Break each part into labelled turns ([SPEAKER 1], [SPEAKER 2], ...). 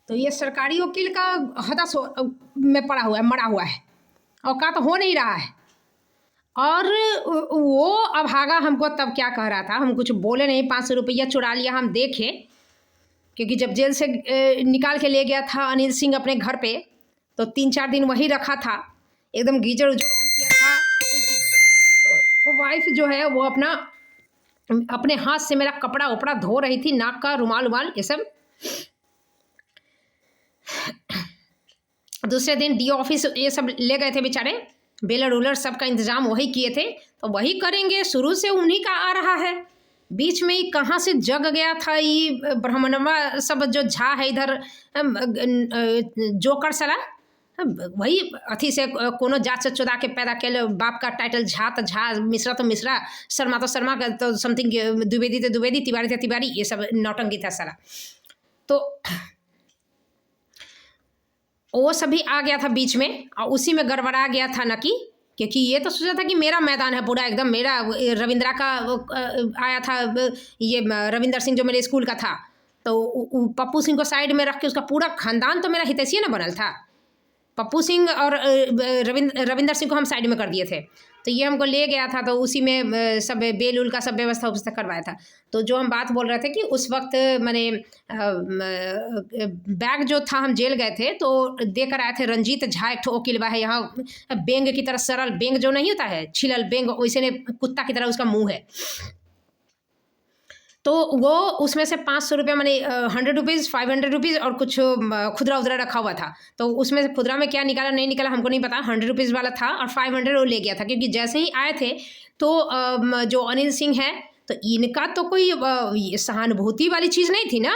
[SPEAKER 1] तो ये सरकारी वकील का हदस में पड़ा हुआ है, मरा हुआ है, औकात तो हो नहीं रहा है। और वो अभागा हमको तब क्या कह रहा था, हम कुछ बोले नहीं, 500 रुपया चुरा लिया हम देखे, क्योंकि जब जेल से निकाल के ले गया था अनिल सिंह अपने घर पे, तो 3-4 दिन वहीं रखा था, एकदम गीजर उजर ऑन किया था। वो वाइफ जो है वो अपने हाथ से मेरा कपड़ा उपड़ा धो रही थी, नाक का रुमाल उमाल ये सब। दूसरे दिन डी ऑफिस ये सब ले गए थे बेचारे, बेलर उलर सबका इंतजाम वही किए थे, तो वही करेंगे, शुरू से उन्हीं का आ रहा है। बीच में ही कहाँ से जग गया था ये ब्राह्मणवा सब जो झा है इधर, जोकर सला वही अथी से कोनो जात से चुदा के पैदा के बाप का टाइटल झा तो झा, मिश्रा तो मिश्रा, शर्मा तो शर्मा, तो समथिंग द्विवेदी तो द्विवेदी, तिवारी तो तिवारी, ये सब नौटंकी था सारा। तो वो सभी आ गया था बीच में, और उसी में गड़बड़ा गया था नकी, क्योंकि ये तो सोचा था कि मेरा मैदान है पूरा एकदम, मेरा रविंद्रा का आया था ये रविंदर सिंह जो मेरे स्कूल का था, तो पप्पू सिंह को साइड में रख के उसका पूरा खानदान तो मेरा हितैषी ना बनल था। पप्पू सिंह और रविंदर सिंह को हम साइड में कर दिए थे, तो ये हमको ले गया था, तो उसी में सब बेल उल का सब व्यवस्था करवाया था। तो जो हम बात बोल रहे थे कि उस वक्त मैंने बैग जो था, हम जेल गए थे तो देकर आए थे रंजीत झा, एक वकील बा है यहाँ, बेंग की तरह, सरल बेंग जो नहीं होता है, छिलल बेंग, वैसे ने कुत्ता की तरह उसका मुंह है। तो वो उसमें से 500 रुपया मैंने 100 रुपीज़, 500 रुपीज़ और कुछ खुदरा उधरा रखा हुआ था, तो उसमें से खुदरा में क्या निकाला नहीं निकाला हमको नहीं पता, 100 रुपीज़ वाला था और 500 वो ले गया था, क्योंकि जैसे ही आए थे तो जो अनिल सिंह है, तो इनका तो कोई सहानुभूति वाली चीज़ नहीं थी ना,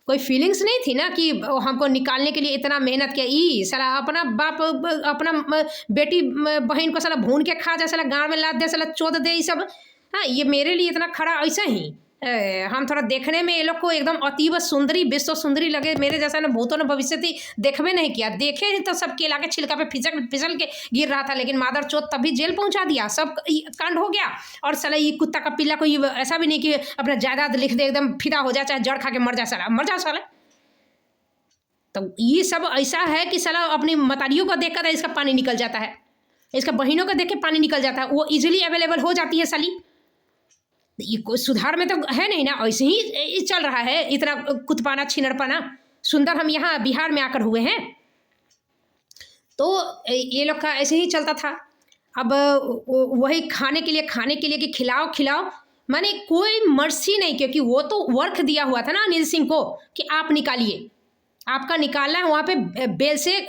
[SPEAKER 1] कोई फीलिंग्स नहीं थी ना कि हमको निकालने के लिए इतना मेहनत किया। ई साला अपना बाप अपना बेटी बहन को साला भून के खा जाए, साला गाँव में लाद दे, साला चोद दे, ये सब। हाँ, ये मेरे लिए इतना खड़ा ऐसा ही हम थोड़ा देखने में ये लोग को एकदम अतीब सुंदरी, विश्व सुंदरी लगे, मेरे जैसा ना भूतों ने भविष्य थी देखबे नहीं किया, देखे ही तो सब केला के छिलका पे फिसल के गिर रहा था, लेकिन मादर चोत तभी जेल पहुंचा दिया, सब कांड हो गया। और साला ये कुत्ता का पिल्ला कोई ऐसा भी नहीं कि अपना जायदाद लिख दे, एकदम फिदा हो जाए, चाहे जड़ खा के मर जाए, साला मर जाओ साला। तो ये सब ऐसा है कि साला अपनी मतारियों को देख कर इसका पानी निकल जाता है, इसका बहनों को देख के पानी निकल जाता है, वो इजिली अवेलेबल हो जाती है साली। ये कोई सुधार में तो है नहीं ना, ऐसे ही चल रहा है, इतना कुतपाना छिनड़पाना सुंदर हम यहाँ बिहार में आकर हुए हैं, तो ये लोग का ऐसे ही चलता था। अब वही खाने के लिए कि खिलाओ, माने कोई मर्सी नहीं, क्योंकि वो तो वर्क दिया हुआ था ना अनिल सिंह को कि आप निकालिए, आपका निकालना है, वहाँ पे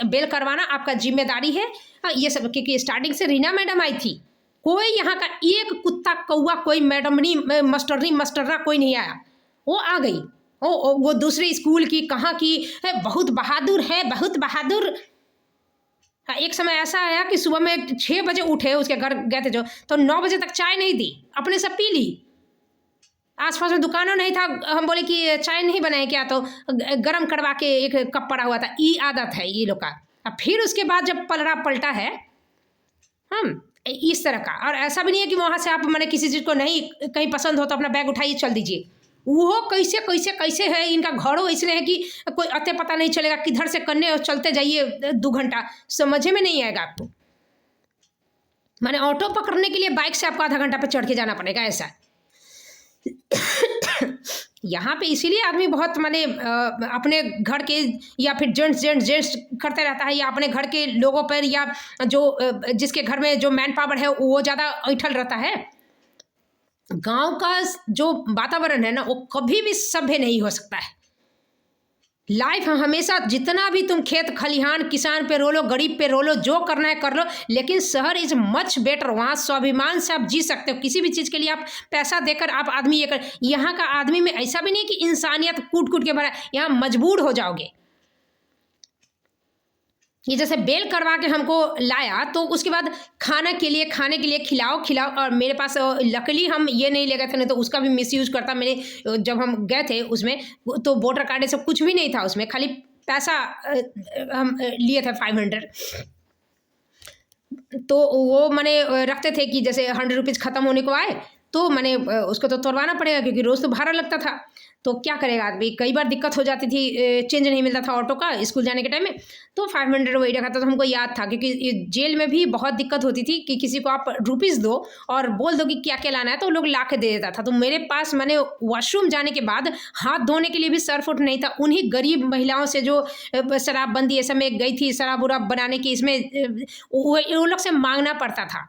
[SPEAKER 1] बेल करवाना आपका जिम्मेदारी है। ये सब क्योंकि स्टार्टिंग से रीना मैडम आई थी, कोई यहाँ का एक कुत्ता कौआ, कोई मैडमनी मस्टरना कोई नहीं आया, वो आ गई, वो दूसरे स्कूल की कहाँ की है, बहुत बहादुर है, बहुत बहादुर। एक समय ऐसा आया कि सुबह में 6 बजे उठे, उसके घर गए थे जो, तो 9 बजे तक चाय नहीं दी, अपने सब पी ली, आसपास में दुकानों नहीं था, हम बोले कि चाय नहीं बनाए क्या, तो गरम करवा के एक कप पड़ा हुआ था। ये आदत है ये लोग का। अब फिर उसके बाद जब पलटा है हम इस तरह का, और ऐसा भी नहीं है कि वहाँ से आप मैंने किसी चीज़ को नहीं कहीं पसंद हो तो अपना बैग उठाइए चल दीजिए, वो कैसे है इनका घरों, इसलिए है कि कोई अते पता नहीं चलेगा, किधर से करने और चलते जाइए 2 घंटा, समझे में नहीं आएगा आपको। मैंने ऑटो पकड़ने के लिए बाइक से आपको आधा घंटा पे चढ़ के जाना पड़ेगा, ऐसा यहाँ पे इसीलिए आदमी बहुत माने अपने घर के या फिर जेंट्स करते रहता है, या अपने घर के लोगों पर, या जो जिसके घर में जो मैन पावर है वो ज़्यादा ऐठल रहता है। गांव का जो वातावरण है ना, वो कभी भी सभ्य नहीं हो सकता है। लाइफ हमेशा जितना भी तुम खेत खलिहान किसान पे रोलो, गरीब पे रोलो, जो करना है कर लो, लेकिन शहर इज मच बेटर, वहाँ स्वाभिमान से आप जी सकते हो, किसी भी चीज़ के लिए आप पैसा देकर आप आदमी ये कर। यहाँ का आदमी में ऐसा भी नहीं कि इंसानियत कूट के भरा, यहाँ मजबूर हो जाओगे। ये जैसे बेल करवा के हमको लाया, तो उसके बाद खाने के लिए खिलाओ, और मेरे पास लकीली हम ये नहीं ले गए थे, नहीं तो उसका भी मिसयूज करता। मेरे जब हम गए थे उसमें तो वोटर कार्ड सब कुछ भी नहीं था उसमें, खाली पैसा हम लिए थे 500, तो वो मैंने रखते थे कि जैसे 100 रुपीज़ ख़त्म होने को आए तो मैंने उसको तो तोड़वाना पड़ेगा क्योंकि रोज़ तो भाड़ा लगता था। तो क्या करेगा आदमी, कई बार दिक्कत हो जाती थी, चेंज नहीं मिलता था ऑटो का स्कूल जाने के टाइम में, तो 500 वही रखा था। तो हमको याद था क्योंकि जेल में भी बहुत दिक्कत होती थी कि किसी को आप रुपीज़ दो और बोल दो कि क्या क्या लाना है तो लोग ला के दे देता था। तो मेरे पास मैंने वॉशरूम जाने के बाद हाथ धोने के लिए भी सर्फ उठ नहीं था। उन्हीं गरीब महिलाओं से जो शराबबंदी ऐसा में गई थी शराब उराब बनाने की, इसमें वो लोग से मांगना पड़ता था।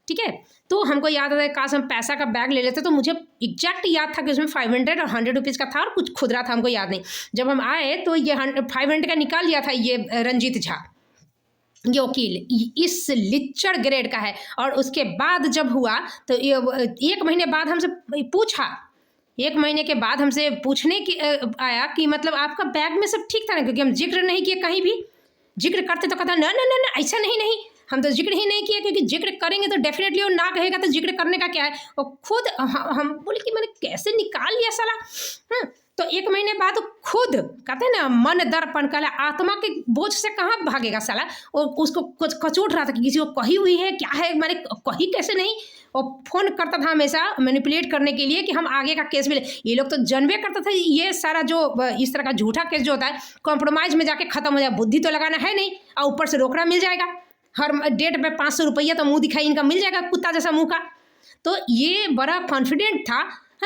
[SPEAKER 1] ठीक है, तो हमको याद आता है काश हम पैसा का बैग ले लेते। तो मुझे एग्जैक्ट याद था कि उसमें 500 और 100 रुपीज़ का था और कुछ खुदरा था, हमको याद नहीं। जब हम आए तो ये 500 का निकाल लिया था ये रंजीत झा, ये वकील इस लिच्चड़ ग्रेड का है। और उसके बाद जब हुआ तो ये 1 महीने बाद हमसे पूछा, 1 महीने के बाद हमसे पूछने की आया कि मतलब आपका बैग में सब ठीक था ना, क्योंकि हम जिक्र नहीं किए कहीं भी। जिक्र करते तो कहता ना ना ना ना ऐसा नहीं, हम तो जिक्र ही नहीं किया, क्योंकि जिक्र करेंगे तो डेफिनेटली वो ना कहेगा तो जिक्र करने का क्या है। और खुद हम बोले कि मैंने कैसे निकाल लिया साला। तो 1 महीने बाद खुद कहते हैं ना मन दर्पण कहला, आत्मा के बोझ से कहाँ भागेगा साला। और उसको कुछ कचोट रहा था कि किसी को कही हुई है क्या है, मैंने कही कैसे नहीं। और फ़ोन करता था हमेशा मैनिपुलेट करने के लिए कि हम आगे का केस मिले। ये लोग तो जानबे करता था ये सारा जो इस तरह का झूठा केस जो होता है कॉम्प्रोमाइज़ में जाके ख़त्म हो जाए, बुद्धि तो लगाना है नहीं और ऊपर से रोकड़ा मिल जाएगा, हर डेट पे 500 रुपया तो मुँह दिखाई इनका मिल जाएगा कुत्ता जैसा मुँह का। तो ये बड़ा कॉन्फिडेंट था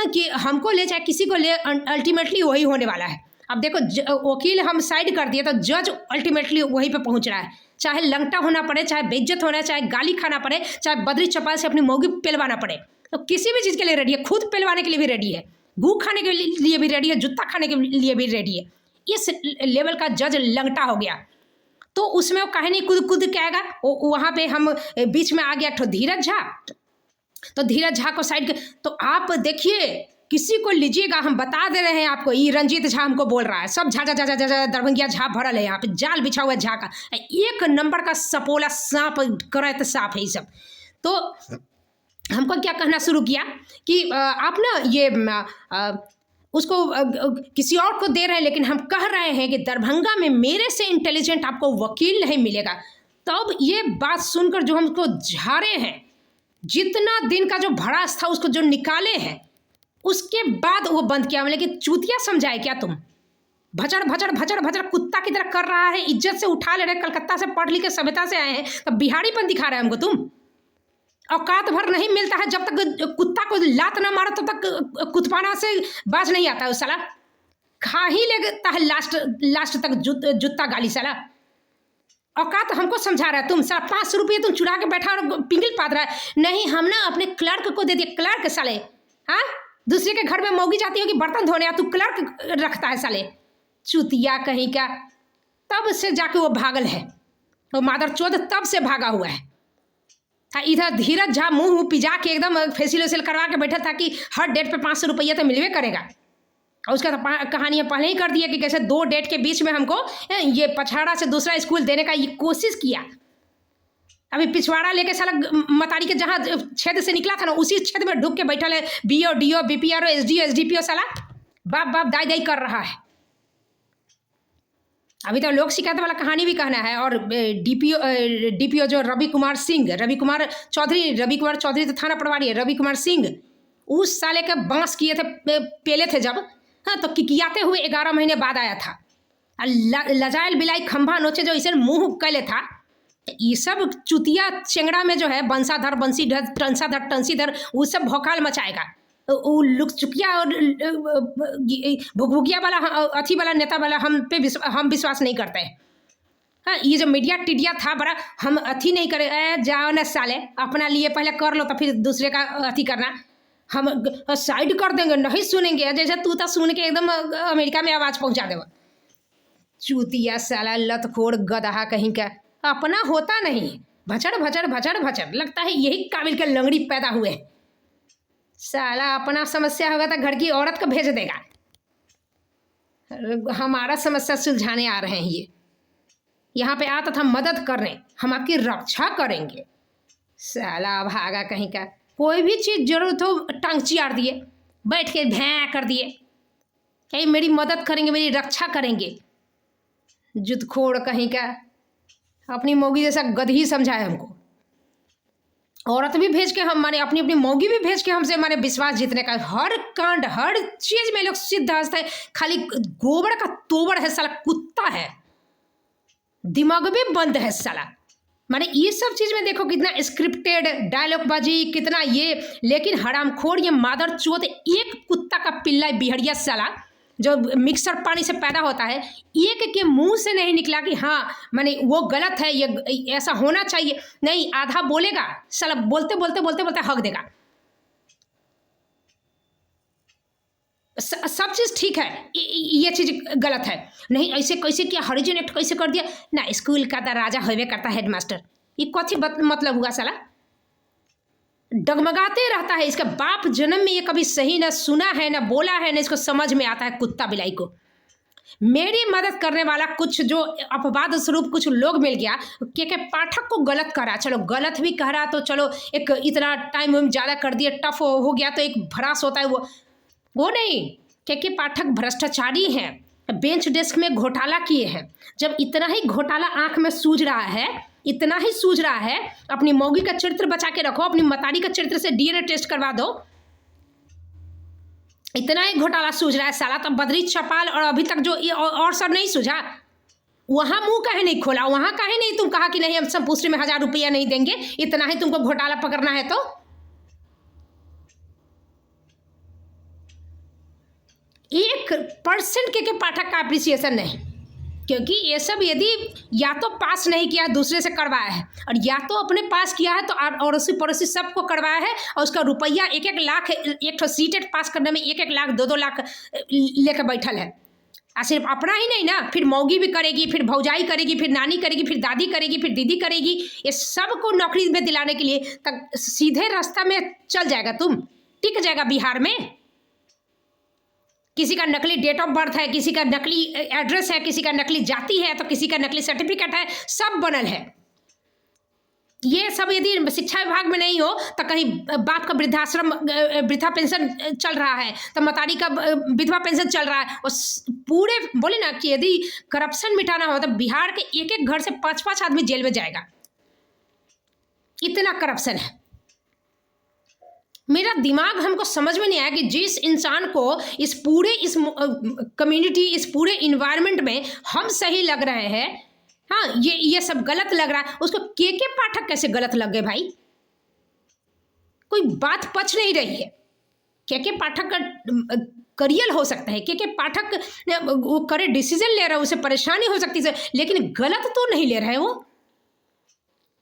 [SPEAKER 1] कि हमको ले चाहे किसी को ले अल्टीमेटली वही होने वाला है। अब देखो वकील हम साइड कर दिए तो जज अल्टीमेटली वहीं पे पहुंच रहा है, चाहे लंगटा होना पड़े, चाहे बेइज्जत होना, चाहे गाली खाना पड़े, चाहे बदरी चपाल से अपनी मौगी पेलवाना पड़े, तो किसी भी चीज़ के लिए रेडी है। खुद पेलवाने के लिए भी रेडी है, गू खाने के लिए भी रेडी है, जूता खाने के लिए भी रेडी है। इस लेवल का जज लंगटा हो गया। तो उसमें वो कहानी कूद कूद के आएगा। वहाँ पे हम बीच में आ गया तो धीरज झा, तो धीरज झा को साइड तो आप देखिए किसी को लीजिएगा, हम बता दे रहे हैं आपको, ये रंजीत झा हमको बोल रहा है, सब झा झा झा झा दरभंगिया झा भरल है यहाँ पे, जाल बिछा हुआ है झा का, 1 नंबर का सपोला सांप करैत सांप है ये सब। तो हमको क्या कहना शुरू किया कि आप ना ये उसको किसी और को दे रहे हैं, लेकिन हम कह रहे हैं कि दरभंगा में मेरे से इंटेलिजेंट आपको वकील नहीं मिलेगा। तब ये बात सुनकर जो हमको झाड़े हैं, जितना दिन का जो भड़ास था उसको जो निकाले हैं, उसके बाद वो बंद किया। लेकिन चूतिया समझाए क्या तुम, भचड़ भचड़ भचड़ भचड़ कुत्ता की तरह कर रहा है, इज्जत से उठा ले रहे, कलकत्ता से पढ़ लिख के सभ्यता से आए हैं, तब बिहारीपन दिखा रहे हैं हमको तुम। औकात भर नहीं मिलता है, जब तक कुत्ता को लात ना मारो तब तक कुतपाना से बाज नहीं आता है साला, खा ही लेता है लास्ट तक जूता गाली साला। औकात हमको समझा रहा है तुम, साला 500 रुपये तुम चुरा के बैठा और पिंगल पाद रहा है। नहीं, हम ना अपने क्लर्क को दे दिए, क्लर्क साले, हाँ दूसरे के घर में मौगी जाती होगी बर्तन धोने, तू क्लर्क रखता है साले, चुतिया कहीं का। तब से जाके वो भागल है, वो मादर चौध तब से भागा हुआ है। इधर धीरज झा मुंह पिजा के एकदम फेसियल वेसियल करवा के बैठा था कि हर डेट पे 500 रुपया तो मिलवे करेगा। और उसका तो कहानी पहले ही कर दिया कि कैसे 2 डेट के बीच में हमको ये पछाड़ा से दूसरा स्कूल देने का ये कोशिश किया। अभी पिछवाड़ा लेके साला मतारी के जहाँ क्षेत्र से निकला था ना, उसी क्षेत्र में ढुक के बैठा है BO DO BPRO SDO SDPO साला बाप बाप दाई दाई कर रहा है। अभी तो लोक शिकायत वाला कहानी भी कहना है। और DPO जो रवि कुमार चौधरी तो थाना प्रभारी है, रवि कुमार सिंह, उस साले के बांस किए थे पेले थे जब, हाँ तो किकियाते हुए 11 महीने बाद आया था। लजाइल बिलाई खंभा नोचे जो इसे मुंह कैले था। ये सब चुतिया चेंगड़ा में जो है बंसाधर बंसीधर टंसाधर टंसीधर वो सब भौकाल मचाएगा। वो लुक चुकिया और भुगभुगिया वाला अथी वाला नेता वाला हम विश्वास नहीं करते हैं। हाँ, ये जो मीडिया टिडिया था बड़ा, हम अथी नहीं करे, जाओ न साले अपना लिए पहले कर लो तो फिर दूसरे का अथी करना, हम साइड कर देंगे, नहीं सुनेंगे। जैसे तू तो सुन के एकदम अमेरिका में आवाज़ पहुंचा देगा। चूतिया साला लतखोर गदहा कहीं का, अपना होता नहीं, भचड़ भचड़ भचड़ भचड़, लगता है यही काबिल के लंगड़ी पैदा हुए। साला अपना समस्या होगा तो घर की औरत को भेज देगा। हमारा समस्या सुलझाने आ रहे हैं, ये यहाँ पे आता था मदद करने, हम आपकी रक्षा करेंगे। साला भागा कहीं का, कोई भी चीज़ जरूरत हो टांग चियार दिए, बैठ के भैं कर दिए, कहीं मेरी मदद करेंगे, मेरी रक्षा करेंगे। जुदखोड़ कहीं का, अपनी मौगी जैसा गधी समझाए हमको। औरत भी भेज के हम माने अपनी अपनी मौगी भी भेज के हमसे माने विश्वास जीतने का हर कांड हर चीज में लोग सिद्धहस्त है। खाली गोबर का तोबड़ है साला, कुत्ता है, दिमाग भी बंद है साला। माने ये सब चीज में देखो कितना स्क्रिप्टेड डायलॉग बाजी, कितना ये, लेकिन हरामखोर ये मादर चोत एक कुत्ता का पिल्ला बिहड़िया साला जो मिक्सर पानी से पैदा होता है, एक के मुंह से नहीं निकला कि हाँ माने वो गलत है, ये ऐसा होना चाहिए नहीं। आधा बोलेगा साला, बोलते बोलते बोलते बोलते हक देगा। सब चीज़ ठीक है, ये चीज़ गलत है, नहीं ऐसे कैसे किया, हरिजन एक्ट कैसे कर दिया ना, स्कूल का तो राजा होवे करता हेडमास्टर, ये कथी मतलब हुआ साला, डगमगाते रहता है। इसका बाप जन्म में ये कभी सही ना सुना है ना बोला है ना इसको समझ में आता है कुत्ता बिलाई को। मेरी मदद करने वाला कुछ जो अपवाद स्वरूप कुछ लोग मिल गया, के पाठक को गलत करा, चलो गलत भी कह रहा तो चलो एक इतना टाइम ज़्यादा कर दिया, टफ हो गया तो एक भरास होता है, वो नहीं। के पाठक भ्रष्टाचारी हैं, बेंच डेस्क में घोटाला किए हैं। जब इतना ही घोटाला आंख में सूझ रहा है, इतना ही सूझ रहा है, अपनी मौगी का चरित्र बचा के रखो, अपनी मतारी का चरित्र से डीएनए टेस्ट करवा दो। इतना ही घोटाला सूझ रहा है साला, तो बद्री चपाल और अभी तक जो और सब नहीं सूझा, वहां मुंह काहे नहीं खोला, वहां काहे नहीं तुम कहा कि नहीं हम संपुष्टि में 1000 रुपया नहीं देंगे, इतना ही तुमको घोटाला पकड़ना है तो। 1% के पाठक का अप्रिसिएशन नहीं, क्योंकि ये सब यदि या तो पास नहीं किया दूसरे से करवाया है, और या तो अपने पास किया है तो अड़ोसी पड़ोसी सबको करवाया है, और उसका रुपया 1-1 लाख, एक सीटेट पास करने में 1-1 लाख 2-2 लाख लेकर बैठल है। और सिर्फ अपना ही नहीं ना, फिर मौगी भी करेगी, फिर भौजाई करेगी, फिर नानी करेगी, फिर दादी करेगी, फिर दीदी करेगी, ये सबको नौकरी में दिलाने के लिए तक सीधे रास्ता में चल जाएगा, तुम टिक जाएगा बिहार में। किसी का नकली डेट ऑफ बर्थ है, किसी का नकली एड्रेस है, किसी का नकली जाति है, तो किसी का नकली सर्टिफिकेट है, सब बनल है। ये सब यदि शिक्षा विभाग में नहीं हो तो कहीं बाप का वृद्धाश्रम वृद्धा पेंशन चल रहा है, तो मतारी का विधवा पेंशन चल रहा है, और पूरे बोले ना कि यदि करप्शन मिटाना हो तो बिहार के 1-1 घर से 5-5 आदमी जेल में जाएगा, इतना करप्शन है। मेरा दिमाग हमको समझ में नहीं आया कि जिस इंसान को इस कम्युनिटी, इस पूरे इन्वायरमेंट में हम सही लग रहे हैं, हाँ ये सब गलत लग रहा है, उसको के पाठक कैसे गलत लग गए भाई? कोई बात पच नहीं रही है। के पाठक का करियर हो सकता है, के पाठक वो करे डिसीजन ले रहा है, उसे परेशानी हो सकती है, लेकिन गलत तो नहीं ले रहे हैं वो,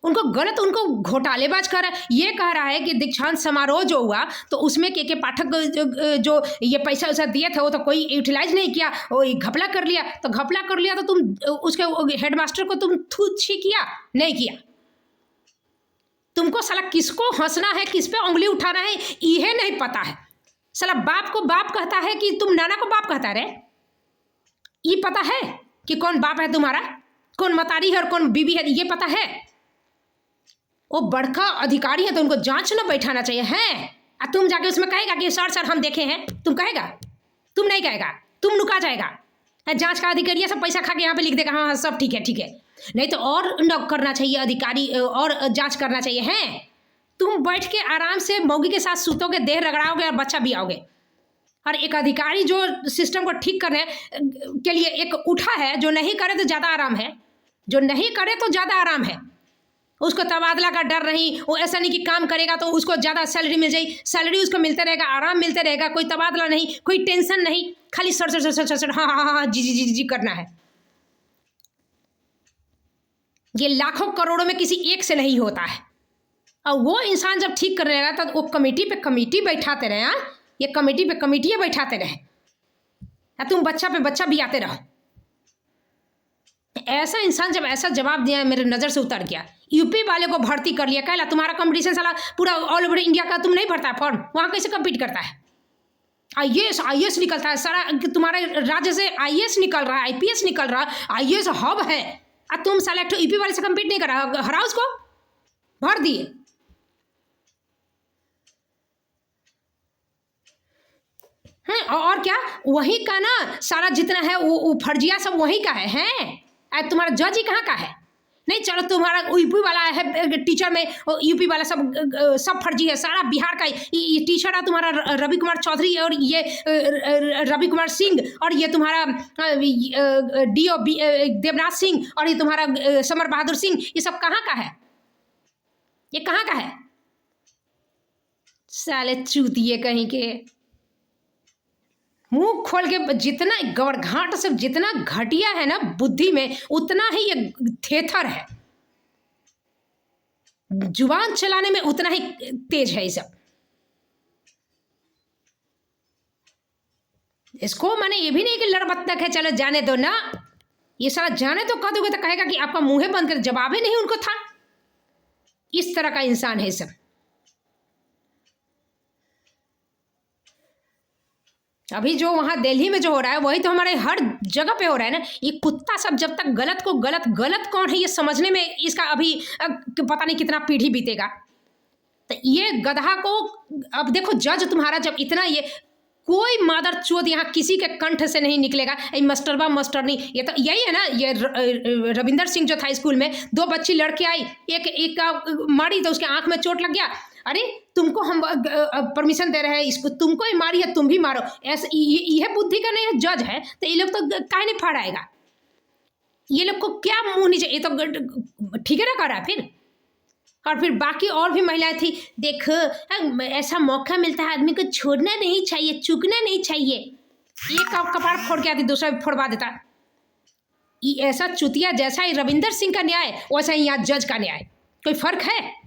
[SPEAKER 1] उनको गलत, उनको घोटालेबाज कर रहा है। ये कह रहा है कि दीक्षांत समारोह जो हुआ तो उसमें के पाठक जो ये पैसा वैसा दिए थे वो तो कोई यूटिलाइज नहीं किया, वो घपला कर लिया, तो घपला कर लिया तो तुम उसके हेडमास्टर को तुम थू छी किया नहीं किया? तुमको साला किसको हंसना है, किस पे उंगली उठाना है, यह नहीं पता है। साला बाप को बाप कहता है कि तुम नाना को बाप कहता है, ये पता है कि कौन बाप है तुम्हारा, कौन मतारी है और कौन बीबी है, ये पता है। वो बड़का अधिकारी है तो उनको जांच ना बैठाना चाहिए है। तुम जाके उसमें कहेगा कि सर हम देखे हैं, तुम कहेगा? तुम नहीं कहेगा, तुम नुका जाएगा। जांच का अधिकारी सब पैसा खा के यहाँ पे लिख देगा हाँ सब ठीक है, नहीं तो और करना चाहिए अधिकारी, और जांच करना चाहिए है। तुम बैठ के आराम से मौगी के साथ सूतोगे, देह रगड़ाओगे और बच्चा भी आओगे। और एक अधिकारी जो सिस्टम को ठीक करने के लिए एक उठा है, जो नहीं करे तो ज़्यादा आराम है, जो नहीं करे तो ज़्यादा आराम है, उसको तबादला का डर नहीं। वो ऐसा नहीं कि काम करेगा तो उसको ज़्यादा सैलरी मिल जाएगी, सैलरी उसको मिलते रहेगा, आराम मिलते रहेगा, कोई तबादला नहीं, कोई टेंशन नहीं, खाली सर हाँ जी करना है। ये लाखों करोड़ों में किसी एक से नहीं होता है। और वो इंसान जब ठीक करने लगा तो वो कमेटी पे कमेटी बैठाते रहे, ये कमेटी पे कमेटियाँ बैठाते रहे, तुम बच्चा पे बच्चा भी आते रहो। ऐसा इंसान जब ऐसा जवाब दिया, मेरे नज़र से उतर गया। यूपी वाले को भर्ती कर लिया, कहला तुम्हारा कंपटीशन साला पूरा ऑल ओवर इंडिया का, तुम नहीं भरता है फॉर्म, वहाँ कैसे कम्पीट करता है? आईएएस निकलता है सारा, तुम्हारे राज्य से आईएएस निकल रहा है, आईपीएस निकल रहा है, आईएएस हब है, और तुम साला एक यूपी वाले से कम्पीट नहीं कर रहा, हरा उसको, भर दिए। हैं और क्या, वही का ना सारा जितना है वो फर्जिया सब वही का है। तुम्हारा जज ही कहाँ का है? नहीं चलो तुम्हारा यूपी वाला है टीचर में, यूपी वाला सब फर्जी है, सारा बिहार का ये टीचर है तुम्हारा रवि कुमार चौधरी और ये रवि कुमार सिंह और ये तुम्हारा डीओ देवनाथ सिंह और ये तुम्हारा समर बहादुर सिंह, ये सब कहाँ का है? ये कहाँ का है? साले चूतिए कहीं के, मुंह खोल के जितना गवरघाट से जितना घटिया है ना बुद्धि में, उतना ही ये थेथर है, जुबान चलाने में उतना ही तेज है ये सब। इसको मैंने ये भी नहीं कि लड़बत्तक है चलो जाने दो ना, ये सारा जाने तो कह दोगे तो कहेगा कि आपका मुंह बंद कर, जवाब ही नहीं उनको था। इस तरह का इंसान है सब। अभी जो वहाँ दिल्ली में जो हो रहा है वही तो हमारे हर जगह पे हो रहा है ना। ये कुत्ता सब जब तक गलत को गलत कौन है ये समझने में इसका अभी पता नहीं कितना पीढ़ी बीतेगा। तो ये गधा को अब देखो, जज तुम्हारा जब इतना, ये कोई मादर चोद यहाँ किसी के कंठ से नहीं निकलेगा ये मास्टरबा मास्टरनी। ये तो यही है ना, ये रविंदर सिंह जो था स्कूल में, 2 बच्ची लड़के आई, एक का मारी तो उसके आंख में चोट लग गया। अरे तुमको हम परमिशन दे रहे हैं, इसको तुमको ही मारी है तुम भी मारो, ऐसे यह बुद्धि का नहीं जज है तो ये लोग तो काहे नहीं फड़ाएगा? ये लोग को क्या मुंह नीचे, ये तो ठीक है ना कर रहा है फिर। और फिर बाकी और भी महिलाएं थी, देखो ऐसा मौका मिलता है आदमी को छोड़ना नहीं चाहिए, चूकना नहीं चाहिए। एक कपाड़ फोड़ के आती दूसरा भी फोड़वा देता। ये ऐसा चुतिया जैसा ही रविंदर सिंह का न्याय वैसा ही यहाँ जज का न्याय, कोई फर्क है?